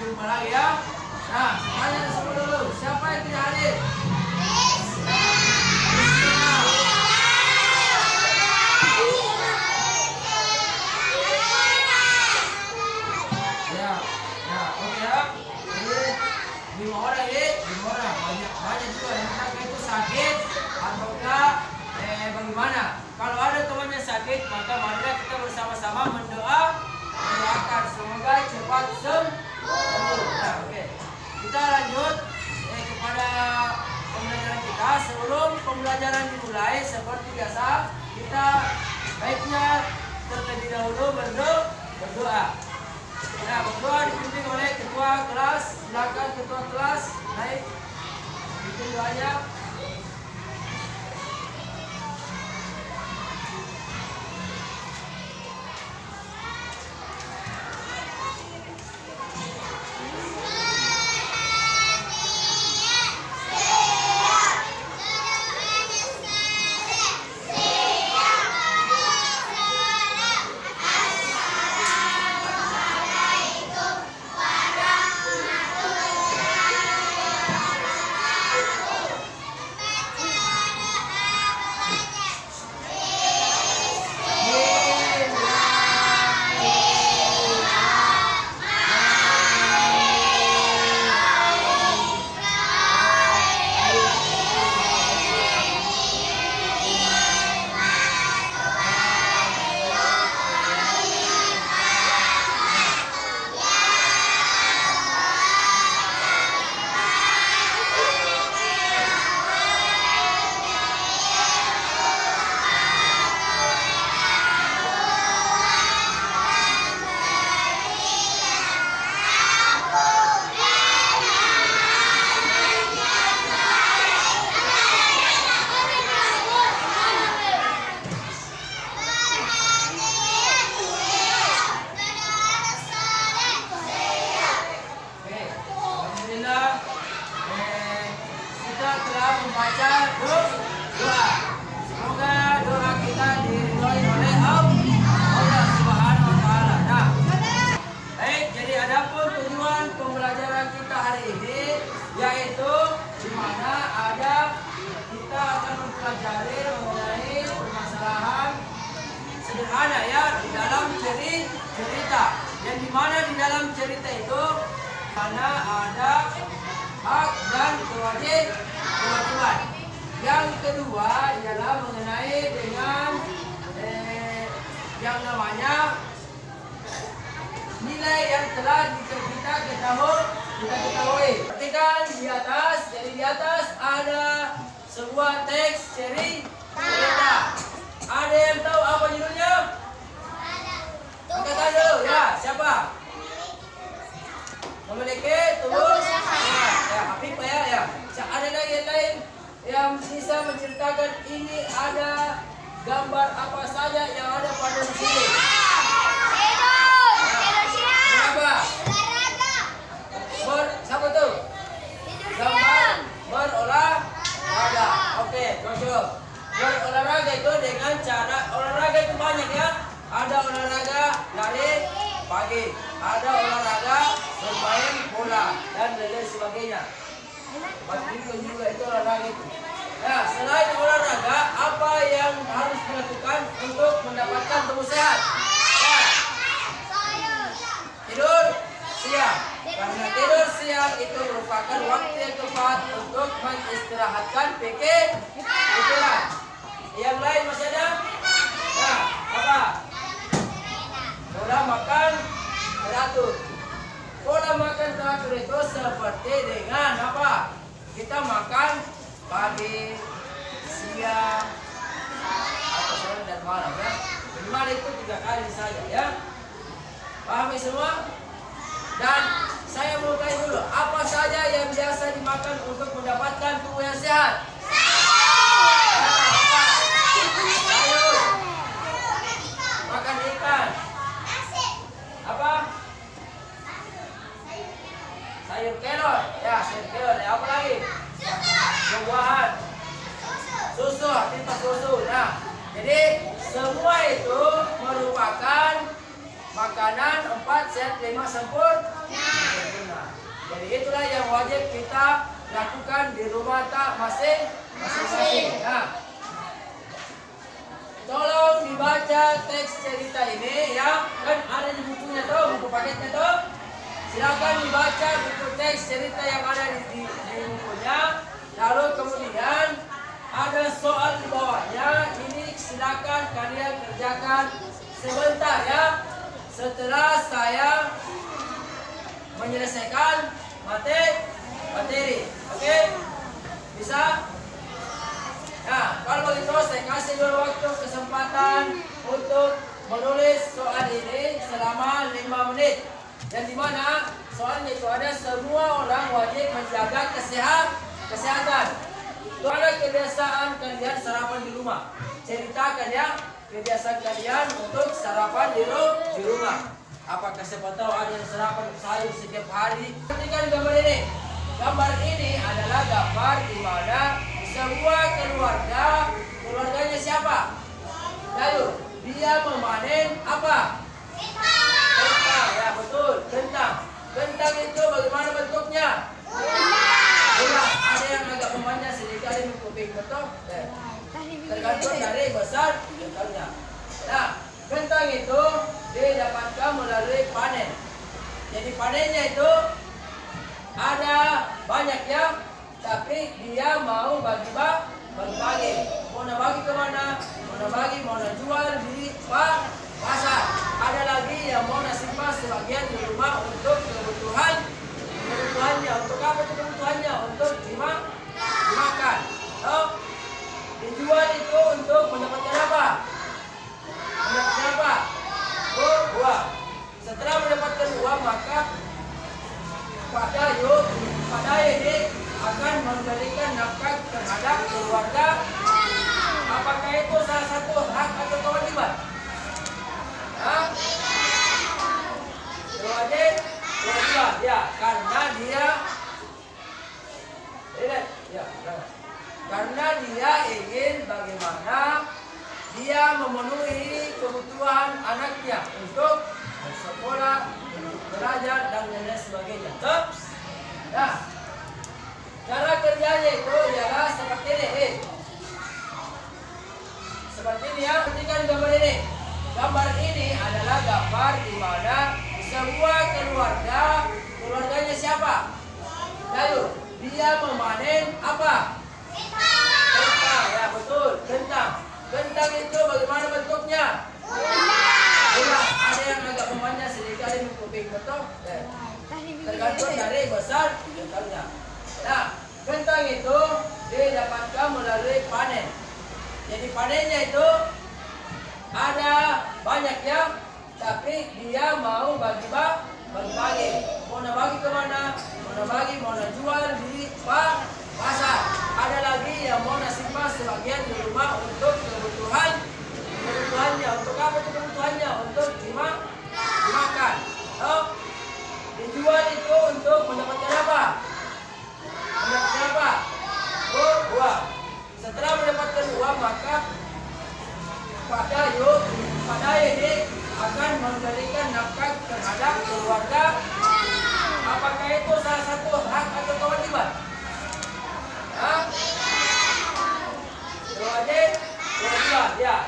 jumpa lagi ya. Nah, tanya semua dulu. Siapa yang tidak hadir? Ya, ya, oke ya. Jadi 5 orang ya, 5 orang. Banyak juga yang anaknya itu sakit ataukah bagaimana? Kalau ada temannya sakit, maka mari kita bersama-sama mendoakan semoga cepat sembuh. Nah, oke. Kita lanjut kepada pembelajaran kita. Sebelum pembelajaran dimulai, seperti biasa, kita baiknya terlebih dahulu berdoa. Nah, berdoa dipimpin oleh ketua kelas. Silakan ketua kelas naik. Bikin doanya. Membaca doa. Semoga doa kita diridhoi oleh Allah Subhanahu wa taala. Nah, baik, jadi adapun tujuan pembelajaran kita hari ini yaitu di mana kita akan mempelajari mengenai permasalahan sederhana ya di dalam cerita. Yang di mana di dalam cerita itu mana ada hak dan kewajiban. Yang kedua ialah mengenai dengan yang namanya nilai yang telah kita ketahui. Perhatikan di atas, jadi di atas ada sebuah teks cerita. Ada yang tahu apa judulnya? Angkat tangan dulu ya, siapa? Memiliki tulus. Ya, Habib ya. Ada lagi yang lain yang bisa menceritakan ini ada gambar apa saja yang ada pada sini? Apa? Siapa tuh? Gambar berolahraga. Oke, cocok. Berolahraga itu dengan cara olahraga itu banyak ya. Ada olahraga lari pagi, ada olahraga bermain bola dan lain sebagainya. Badminton juga itu olahraga itu. Nah, selain olahraga, apa yang harus dilakukan untuk mendapatkan tubuh sehat? Ya. Tidur siang. Karena tidur siang itu merupakan waktu yang tepat untuk mengistirahatkan pikiran. Yang lain masih ada? Nah, apa? Pola makan teratur. Pola makan teratur itu seperti dengan apa? Kita makan pagi, siang, atau sore dan malam ya. Minimal itu 3 kali saja ya. Pahami semua? Dan saya mau tanya dulu, apa saja yang biasa dimakan untuk mendapatkan tubuh yang sehat? Sayur. Makan ikan. Apa? Sayur kelor. Ya, sayur kelor. Ya, apa lagi? Buah-buahan. Susu, aktivitas susu. Nah, jadi semua itu merupakan makanan 4 sehat 5 sempurna. Jadi itulah yang wajib kita lakukan di rumah masing-masing. Nah, tolong dibaca teks cerita ini ya, kan ada di bukunya tuh, buku paketnya tuh. Silakan dibaca buku teks cerita yang ada di bukunya. Lalu kemudian ada soal di bawahnya. Ini silakan kalian kerjakan sebentar ya. Setelah saya menyelesaikan materi. Oke? Bisa? Nah, kalau begitu saya kasih dulu waktu kesempatan untuk menulis soal ini selama 5 menit. Dan di mana soalnya itu ada semua orang wajib menjaga kesehatan. Itu ada kebiasaan kalian sarapan di rumah. Ceritakan ya kebiasaan kalian untuk sarapan di rumah. Apakah siapa tahu ada yang sarapan sayur setiap hari? Perhatikan gambar ini. Gambar ini adalah gambar di mana sebuah keluarganya siapa? Lalu dia memanen apa? Kentang, ya betul, kentang. Kentang itu bagaimana bentuknya? Bulat. Ada yang agak memanjang sedikit, ada yang kuping, betul? Tergantung dari besar kentangnya. Nah, kentang itu didapatkan melalui panen. Jadi panennya itu ada banyak ya, tapi dia mau bagi-bagi. Mau bagi kemana? Mau jual di pasar. Ada lagi yang mau simpan sebagian di rumah untuk kebutuhannya. Untuk apa itu kebutuhannya? Untuk dimakan. Oh, dijual itu untuk mendapatkan apa? Uang. Setelah mendapatkan uang, maka pada ini akan memberikan nafkah terhadap keluarga. Apakah itu salah satu hak atau kewajiban? Kewajiban, ya, karena dia ingin bagaimana dia memenuhi kebutuhan anaknya untuk bersekolah, untuk belajar dan lain sebagainya. Nah, cara kerjanya itu ialah seperti ini. Seperti ini ya, perhatikan gambar ini. Gambar ini adalah gambar di mana sebuah keluarganya siapa? Lalu dia memanen apa? Kentang, ya betul, kentang. Kentang itu bagaimana bentuknya? Bulat. Ada yang agak memanjang sedikit, ada yang kuping, betul? Tergantung dari besar kentangnya. Nah, kentang itu didapatkan melalui panen. Jadi panennya itu ada banyak ya, tapi dia mau bagi-bagi. Mau bagi kemana? Mau jual di pasar. Ada lagi yang mau simpan sebagian di rumah untuk kebutuhannya. Untuk apa itu kebutuhannya? Untuk dimakan. Oh, dijual itu untuk mendapatkan apa? Uang. Setelah mendapatkan uang, maka pada ini akan memberikan nafkah terhadap keluarga. Apakah itu salah satu hak atau kewajiban? Kewajiban, ya,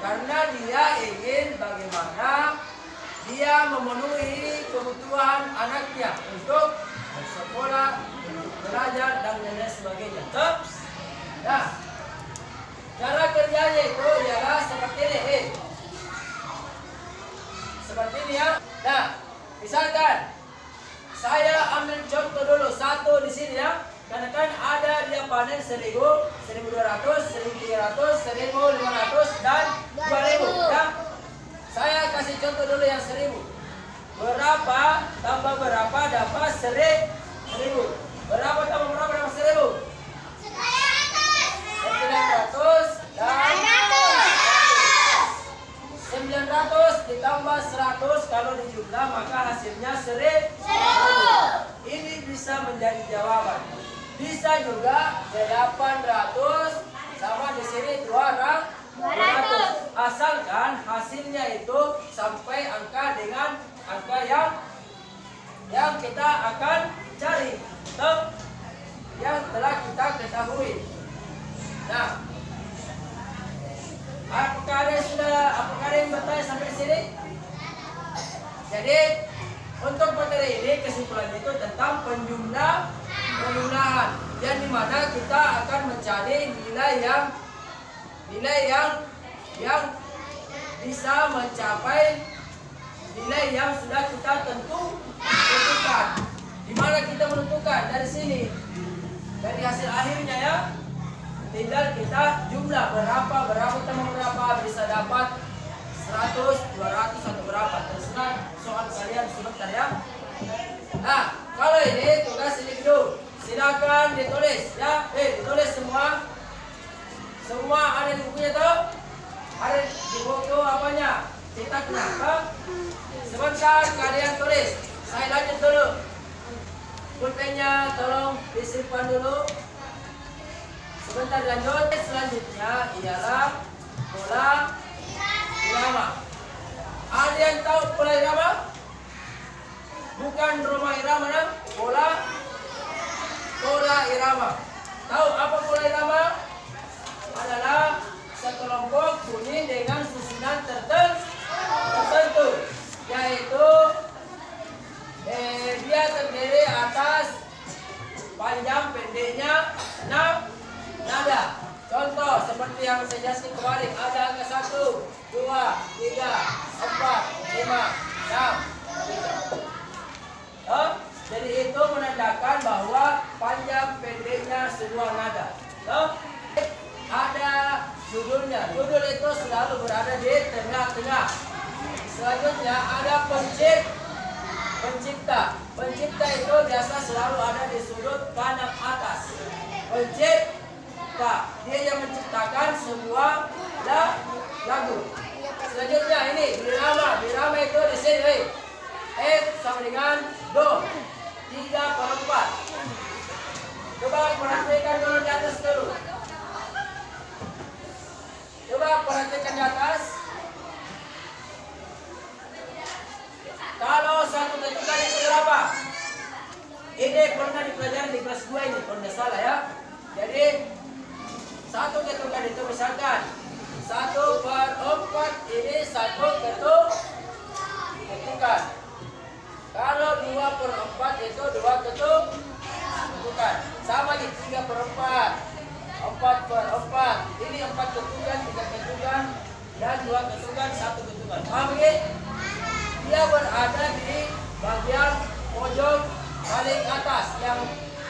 karena dia ingin bagaimana dia memenuhi kebutuhan anaknya untuk bersekolah, untuk belajar dan lain sebagainya. Nah, cara kerjanya itu ialah seperti ini. Seperti ini ya. Nah, misalkan saya ambil contoh dulu satu di sini ya. Karena kan ada dia panen 1.000, 1.200, 1.300, 1.500 dan 2.000 ya. Saya kasih contoh dulu yang 1.000. Berapa tambah berapa dapat 1.000? Berapa tambah berapa dapat 1.000? 900 dan 900 ditambah 100 kalau dijumlah maka hasilnya 1.000. Ini bisa menjadi jawaban. Bisa juga 800 sama di sini 200. Asalkan hasilnya itu sampai angka Jadi untuk materi ini kesimpulannya itu tentang penjumlahan, yang dimana kita akan mencari nilai yang bisa mencapai nilai yang sudah kita tentukan. Di mana kita menentukan dari sini, dari hasil akhirnya ya. Tinggal kita jumlah berapa tambah berapa, bisa dapat 100, 200 atau berapa, terserah soal kalian sebentar ya. Nah, kalau ini tugas individu, silakan ditulis ya. Ditulis semua ada di bukunya tuh, ada di buku apanya, cetaknya. Sebentar kalian tulis, saya lanjut dulu. Pulpennya tolong disimpan dulu. Sebentar lanjut. Selanjutnya ialah pola irama. Ada yang tahu pola irama? Bukan rumah irama, nah. Pola irama. Tahu apa pola irama? Adalah sekelompok bunyi dengan susunan tertentu, yaitu dia terdiri atas panjang pendeknya 6 nada. Contoh seperti yang saya jelaskan kemarin, ada angka 1, 2, 3, 4, 5, 6. Jadi itu menandakan bahwa panjang pendeknya sebuah nada. Ada judulnya. Judul itu selalu berada di tengah-tengah. Selanjutnya ada pencipta. Pencipta itu biasa selalu ada di sudut kanan atas. Pencipta, dia yang menciptakan sebuah lagu. Selanjutnya ini birama. Birama itu di sini. F sama dengan do. 3/4. Coba perhatikan dulu di atas dulu. Coba perhatikan di atas. Kalau satu ketukan itu berapa? Ini pernah dipelajari di kelas 2 ini, kalau tidak salah ya. Jadi satu ketukan itu misalkan 1/4 ini satu ketukan. Kalau 2/4 itu 2 ketukan. Sama di 3/4, 4/4. Ini 4 ketukan, 3 ketukan, dan 2 ketukan, 1 ketukan. Paham ini? Dia berada di bagian pojok paling atas yang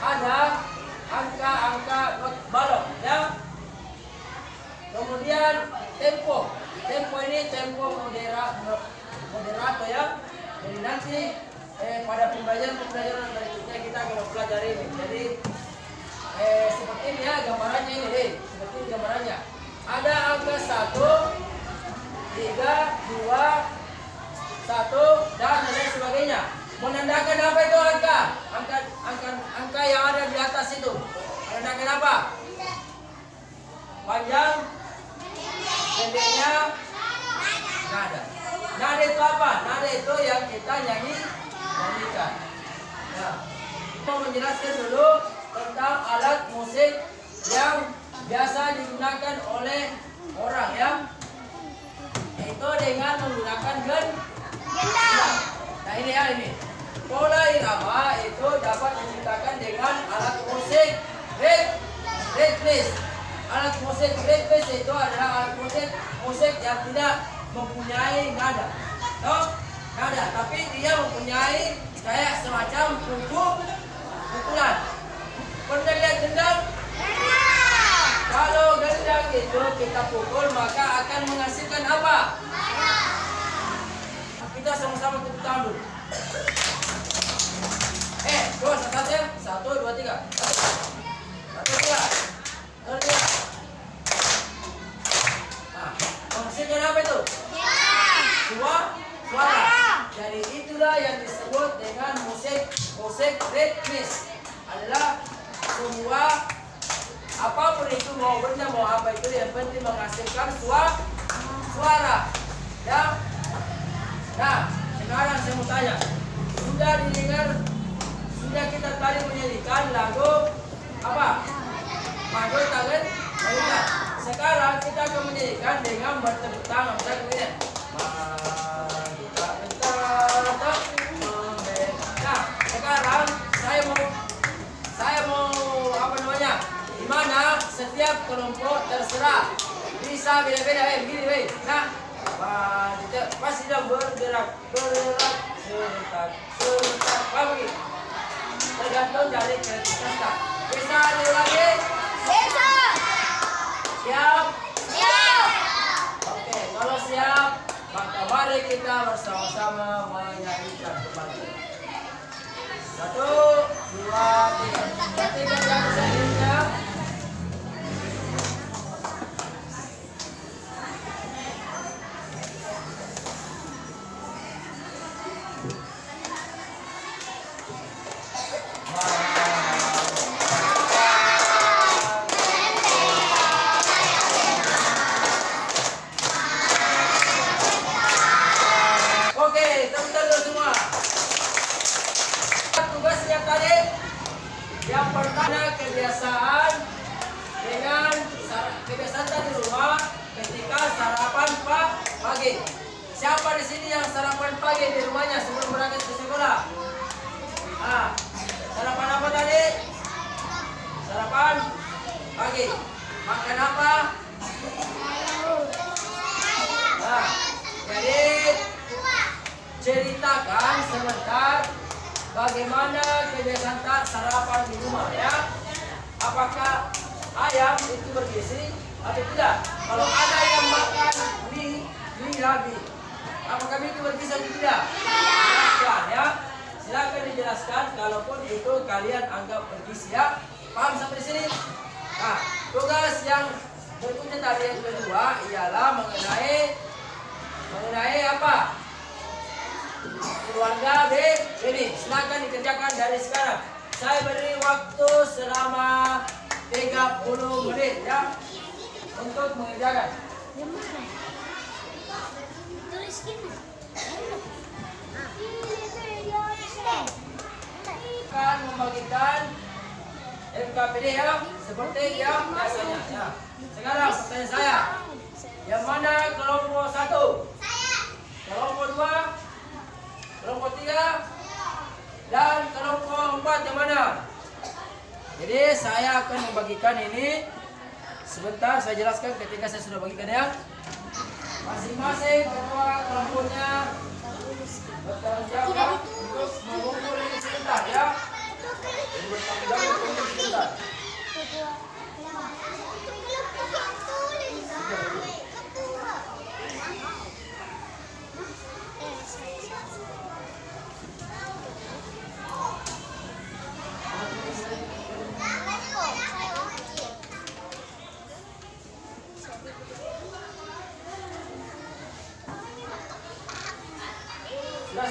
ada angka-angka balok ya. Kemudian tempo. Tempo ini tempo moderato ya. Jadi nanti pada pembelajaran berikutnya kita akan pelajari ini. Jadi seperti ini ya gambarannya ini seperti ini gambarannya. Ada angka 1, 3, 2, 1 dan lain sebagainya. Menandakan apa itu angka yang ada di atas itu? Menandakan apa? Panjang, pendeknya, nada. Nada itu apa? Nada itu yang kita nyanyikan. Nah, mau menjelaskan dulu tentang alat musik yang biasa digunakan oleh orang ya. Itu dengan menggunakan gendang. Nah ini ya ini. Pola irama itu dapat diciptakan dengan alat musik ritmis. Alat musik ritmis itu adalah alat musik yang tidak mempunyai nada. Nada, tapi dia mempunyai kayak semacam pukulan. Pernah lihat gendang? Kalau gendang itu kita pukul maka akan menghasilkan apa? Kita sama-sama tepuk tangan dulu. Coba saatnya 1, 2, 3. 1, 2, 3. Nah, menghasilkan apa itu? Suara. Jadi itulah yang disebut dengan musik ritmis. Adalah semua apapun itu, mau benda mau apa itu, yang penting menghasilkan suara. Ya. Nah, sekarang saya mau tanya, sudah didengar, sudah kita tadi menyanyikan lagu apa? Maju tangan, maju. Sekarang kita akan menyanyikan dengan bertepuk tangan. Misalnya begini. Maju tangan. bisa beda-beda, begini, nah, pasti dong bergerak, serentak, begini. Tergantung dari kreativitas. Bisa diulangi? Bisa. Siap? Siap. Oke, kalau siap, maka mari kita bersama-sama menyanyikan kembali. 1, 2, 3. Perhatikan yang selanjutnya. Yang pertama kebiasaan tadi rumah ketika sarapan pagi. Siapa di sini yang sarapan pagi di rumahnya sebelum berangkat ke sekolah? Sarapan apa tadi? Sarapan pagi. Makan apa? Jadi ceritakan sebentar bagaimana kebiasaan sarapan di rumah ya. Apakah ayam itu bergizi atau tidak? Kalau ada yang makan mie lagi, apakah mie itu bergizi atau tidak? Jelaskan ya. Silakan dijelaskan kalaupun itu kalian anggap bergizi ya. Paham sampai di sini? Nah, tugas yang berikutnya tadi yang kedua ialah mengenai apa? Keluarga ini. Silakan dikerjakan dari sekarang. Saya beri waktu selama 30 menit ya untuk mengerjakan. Akan membagikan MKPD ya seperti yang biasanya ya. Sekarang pertanyaan saya, yang mana kelompok 1? Kelompok 2? Kelompok 3? Dan kelompok 4 yang mana? Jadi saya akan membagikan ini. Sebentar saya jelaskan ketika saya sudah bagikan ya. Masing-masing ketua kelompoknya bertanggung jawab untuk mengumpul ini sebentar ya. Jadi bertanggung jawab untuk sebentar.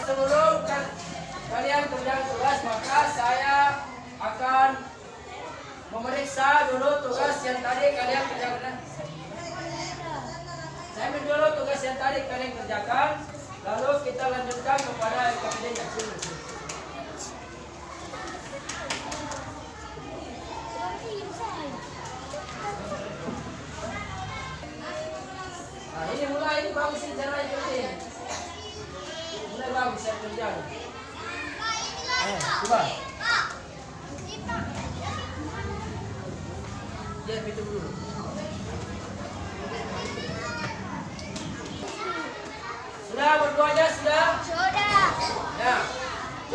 Sebelum kalian kerjakan tugas, maka saya akan memeriksa dulu tugas yang tadi kalian kerjakan. Saya ambil dulu tugas yang tadi kalian kerjakan, lalu kita lanjutkan kepada LKPD-nya. Nah, ini bagus sih cara ini. Mulai bagus saya kerjakan. Coba. Dia pintu dulu. Sudah berduanya sudah? Sudah. Ya.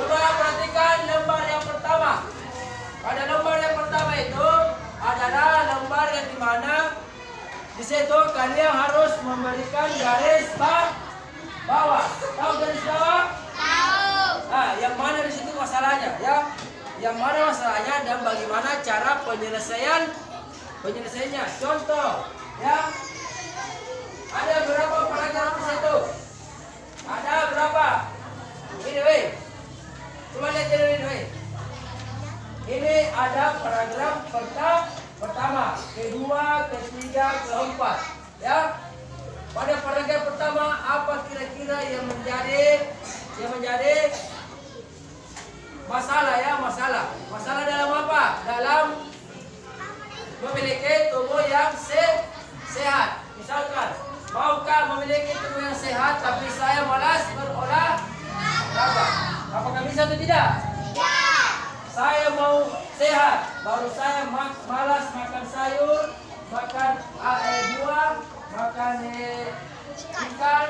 Coba perhatikan lembar yang pertama. Pada lembar yang pertama itu adalah lembar yang dimana di situ kalian harus memberikan garis bawah. Tahu garis bawah? Tahu. Nah, yang mana di situ masalahnya ya? Yang mana masalahnya dan bagaimana cara penyelesaiannya? Contoh, ya. Ada berapa paragraf di situ? Ada berapa? Ini, weh. Coba lihat ini, weh. Ini ada paragraf pertama, kedua, ketiga, keempat, ya. Pada paragraf pertama apa kira-kira yang menjadi masalah ya? Masalah dalam apa? Dalam memiliki tubuh yang sehat. Misalkan, maukah memiliki tubuh yang sehat tapi saya malas berolahraga? Apakah bisa atau tidak? Ya. Saya mau sehat, baru saya malas makan sayur, makan buah, makan ikan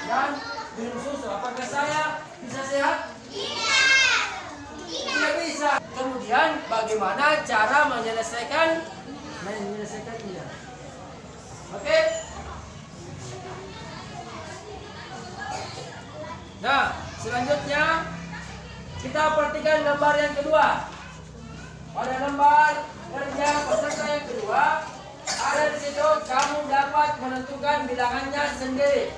dan minum susu. Apakah saya bisa sehat? Tidak bisa. Kemudian bagaimana cara menyelesaikannya? Oke. Nah, selanjutnya kita perhatikan lembar yang kedua. Pada lembar kerja peserta yang kedua, ada di situ kamu dapat menentukan bilangannya sendiri.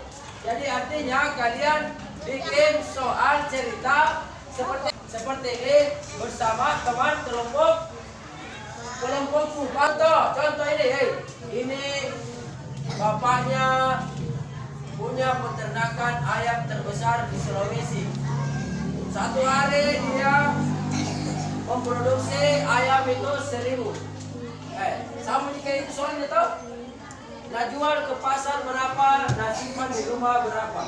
Jadi artinya kalian bikin soal cerita seperti ini bersama teman kelompokmu. Contoh ini, ini bapaknya punya peternakan ayam terbesar di Sulawesi. Satu hari dia memproduksi ayam itu 1000. Sama jika itu soalnya tahu? Nah, jual ke pasar berapa, nah simpan di rumah berapa.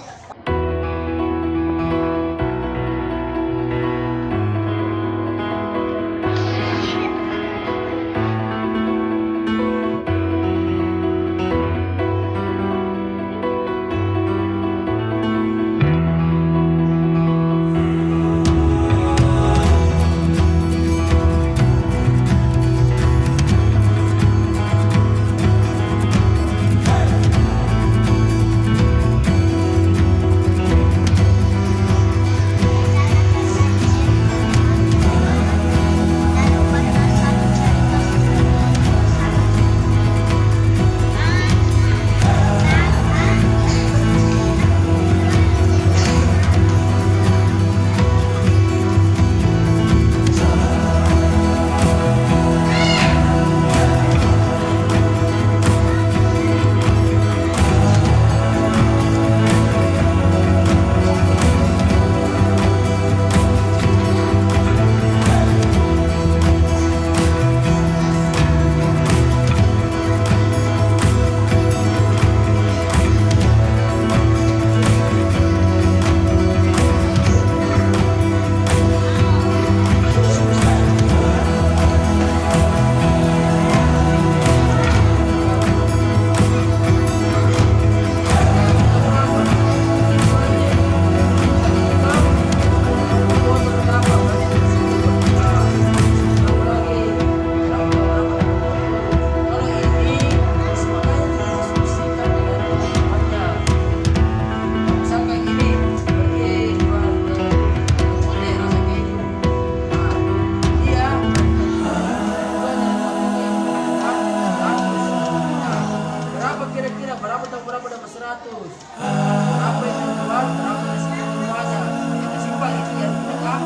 Berapa dapat 100? Berapa itu keluar? Berapa itu keluarnya? Itu simpel itu ya, bukan?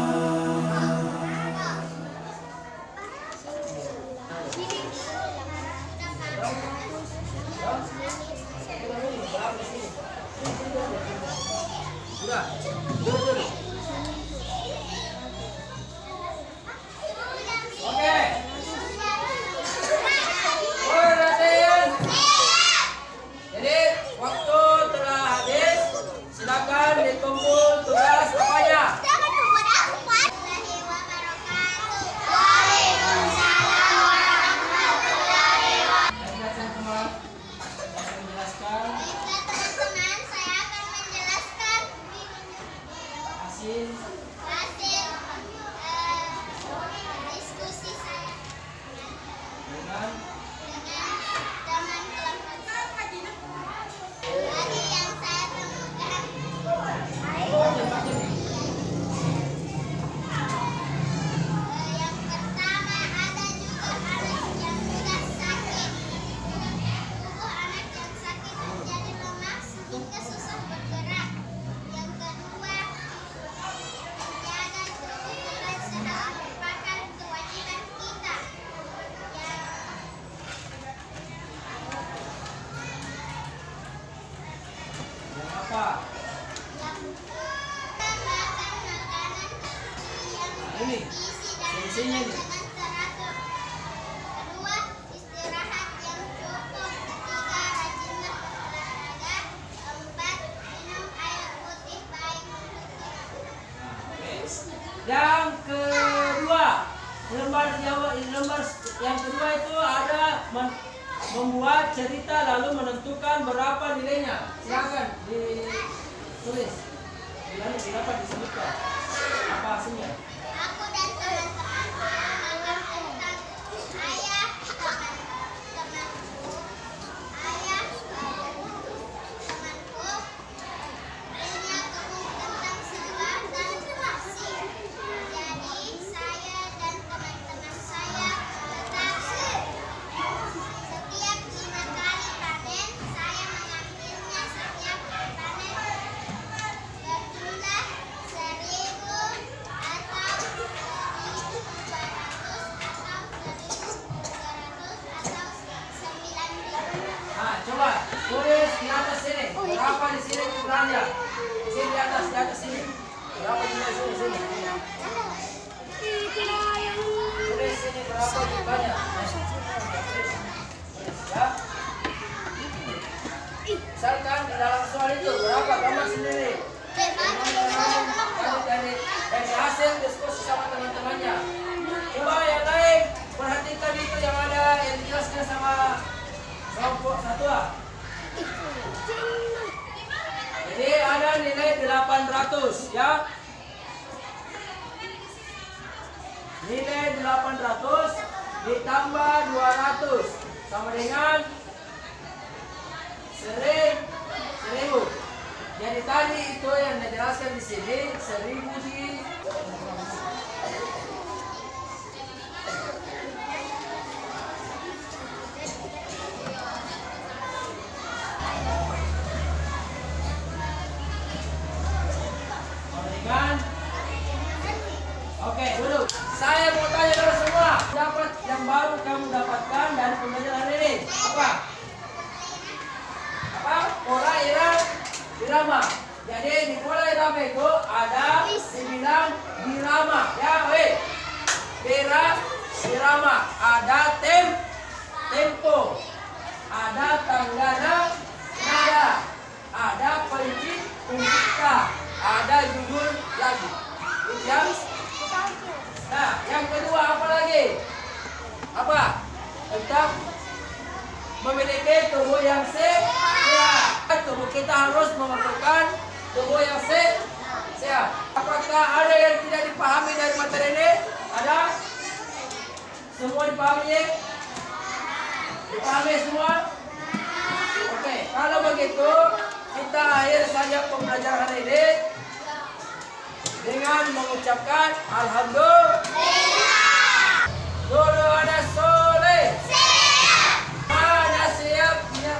Sudah, dulu. Oke. Jadi waktu telah habis, silakan dikumpul tugas apanya. Diskusi saya Dengan teman kelompok tadi yang saya temukan. Yang pertama ada juga anak yang sudah sakit. Tubuh anak yang sakit menjadi lemah sehingga susah bergerak. Yang kedua, menjaga kebutuhan sehat merupakan kewajiban kita. yang apa? Ini solusinya nih. Kedua, istirahat yang cukup. Ketiga, rajinlah berolahraga. Keempat, minum air putih baik untuk tubuh. Yang kedua, lembar yang kedua itu ada membuat cerita lalu menentukan berapa nilainya. Silakan ditulis. Lalu dapat disebutkan apa hasilnya. Aku dan teman-temanku menganggap tentang ayah temanku punya kebun tentang sebuah dan pasir. Jadi saya dan teman-teman saya bertaksir. Setiap 5 kali panen, saya mengambilnya. Setiap panen berjumlah 1.000 atau 1.200 atau 1.300 atau 9.000. Nah, coba tulis di atas sini. Berapa di sini jumlahnya? Di sini di atas sini. Berapa jumlah sini? Tulis sini berapa jumlahnya? Ya. Misalkan di dalam soal itu berapa gambar sendiri? Dari hasil diskusi sama teman-temannya. Coba yang lain perhatikan itu yang ada yang dijelaskan sama kelompok satu. Jadi ada nilai 800 ya. Nilai 800 ditambah 200 sama dengan 1000. Jadi tadi itu yang dijelaskan di sini 1000 di dengan. Oke, dulu. Saya mau tanya dulu semua. Dapat yang baru kamu dapatkan dari pembelajaran ini. Apa? Pola irama. Jadi di pola irama itu ada dibilang irama. Ya, irama. Ada tempo. Ada tangga nada. Ada pencipta. Ada judul lagu. Nah, yang kedua apa lagi? Apa? Tentang memiliki tubuh yang sehat. Tubuh kita harus memerlukan tubuh yang sehat. Apakah ada yang tidak dipahami dari materi ini? Ada? Semua dipahami? Dipahami semua? Oke, kalau begitu kita akhir saja pembelajaran ini dengan mengucapkan alhamdulillah. Dulu ada soleh. Mana siapnya?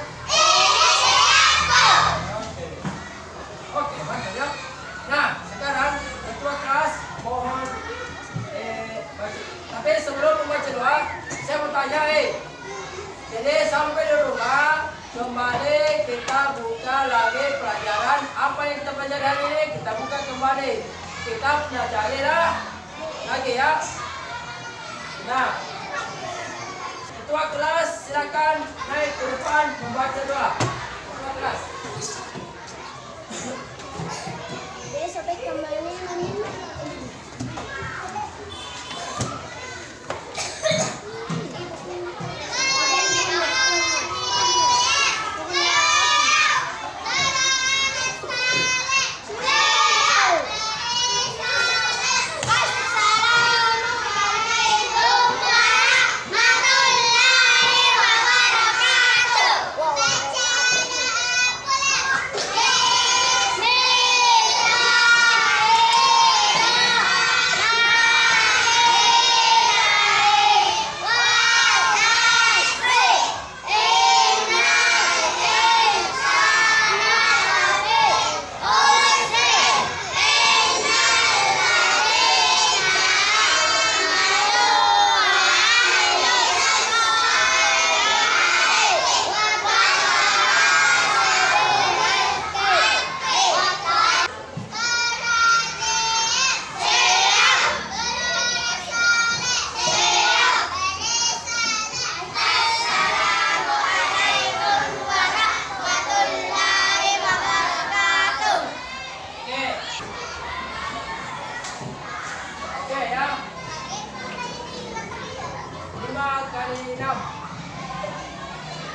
Oke, mantap ya. Nah, sekarang ketua kelas mohon baca. Tapi sebelum membaca doa, saya mau tanya jadi sampai di rumah kembali kita buka lagi pelajaran apa yang kita pelajari hari ini, kita buka kembali kitabnya, carilah lagi ya. Nah, ketua kelas silakan naik ke depan membaca doa. Ketua kelas. Sampai kembali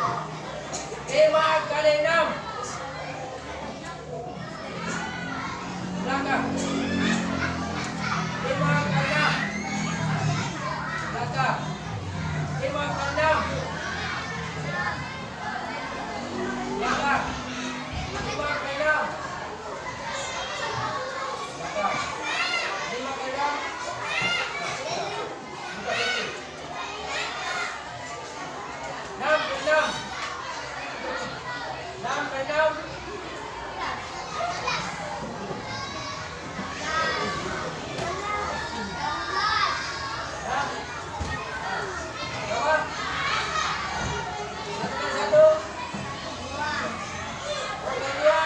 Lima kali enam. Belakang. Lima kali enam. Belakang. Lima kali enam. Belakang. Lima kali enam. Belakang. Lima kali enam. Buka pintu. Enam kali enam. Enam kali enam. Berapa? Satu kali satu. Dua kali dua.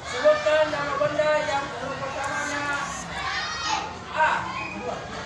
Sebutkan nama benda yang huruf pertamanya A. Dua.